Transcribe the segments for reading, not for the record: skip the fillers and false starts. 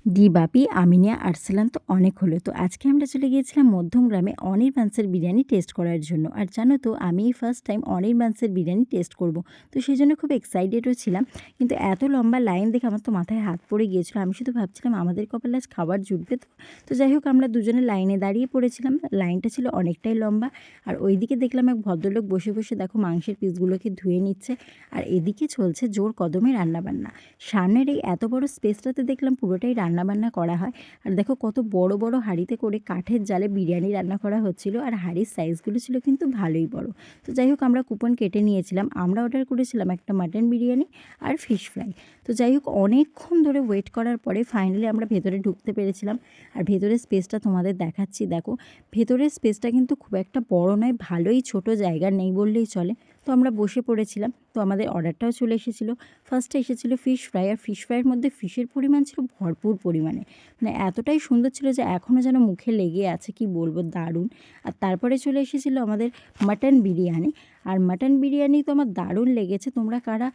বাপি, আমিনিয়া, আরসালান তো অনেক হলো। তো আজকে আমরা চলে গিয়েছিলাম মধ্যমগ্রামে অনির্বাণসের বিরিয়ানি টেস্ট করার জন্য। আর জানো তো আমি এই ফার্স্ট টাইম অনির্বাণসের বিরিয়ানি টেস্ট করব। তো সেজন্য খুব এক্সাইটেডও ছিলাম। কিন্তু এত লম্বা লাইন দেখে আমার তো মাথায় হাত পড়ে গিয়েছিল। আমি শুধু ভাবছিলাম আমাদের কপালে আজ খাবার জুটবে তো? তো যাই হোক আমরা দুজনে লাইনে দাঁড়িয়ে পড়েছিলাম। লাইনটা ছিল অনেকটাই লম্বা। আর ওইদিকে দেখলাম এক ভদ্রলোক বসে বসে দেখো মাংসের পিসগুলোকে ধুয়ে নিচ্ছে। আর এদিকে চলছে জোর কদমে রান্নাবান্না। সামনের এই এত বড় স্পেসটাতে দেখলাম পুরোটাই রান্নাবান্না করা হয়। আর দেখো কত বড় বড় হাঁড়িতে করে কাঠের জালে বিরিয়ানি রান্না করা হচ্ছিল। আর হাঁড়ির সাইজগুলো ছিল কিন্তু ভালোই বড়। তো যাই হোক আমরা কুপন কেটে নিয়েছিলাম। আমরা অর্ডার করেছিলাম একটা মাটন বিরিয়ানি আর ফিশ ফ্রাই। তো যাই হোক অনেকক্ষণ ধরে ওয়েট করার পরে ফাইনালি আমরা ভেতরে ঢুকতে পেরেছিলাম। আর ভেতরের স্পেসটা তোমাদের দেখাচ্ছি। দেখো ভেতরের স্পেসটা কিন্তু খুব একটা বড় নয়, ভালোই ছোট, জায়গা নেই বললেই চলে। তো আমরা বসে পড়েছিলাম। তো আমাদের অর্ডারটাও চলে এসেছিলো। ফার্স্টে এসেছিলো ফিশ ফ্রাই। আর ফিশ ফ্রাইয়ের মধ্যে ফিশের পরিমাণ ছিল ভরপুর পরিমাণে। মানে এতটাই সুন্দর ছিল যে এখনও যেন মুখে লেগে আছে, কি বলবো, দারুণ। আর তারপরে চলে এসেছিলো আমাদের মাটন বিরিয়ানি। আর মাটন বিরিয়ানি তো আমার দারুণ লেগেছে। তোমরা কারা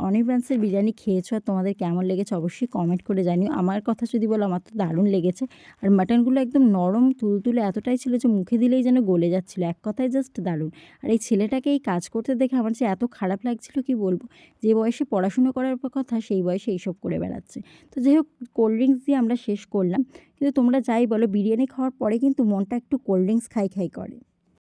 অনির্বাণসের বিরিয়ানি খেয়েছো আর তোমাদের কেমন লেগেছে অবশ্যই কমেন্ট করে জানিও। আমার কথা যদি বলো, আমার তো দারুণ লেগেছে। আর মাটনগুলো একদম নরম তুলতুলে এতটাই ছিল যে মুখে দিলেই যেন গলে যাচ্ছিলো। এক কথায় জাস্ট দারুণ। আর এই ছেলেটাকে এই কাজ করতে দেখে আমার যে এত খারাপ লাগছিল কি বলবো। যে বয়সে পড়াশুনো করার কথা সেই বয়সে এইসব করে বেড়াচ্ছে। তো যাই হোক কোল্ড ড্রিঙ্কস দিয়ে আমরা শেষ করলাম। কিন্তু তোমরা যাই বলো, বিরিয়ানি খাওয়ার পরে কিন্তু মনটা একটু কোল্ড ড্রিঙ্কস খাই খাই করে।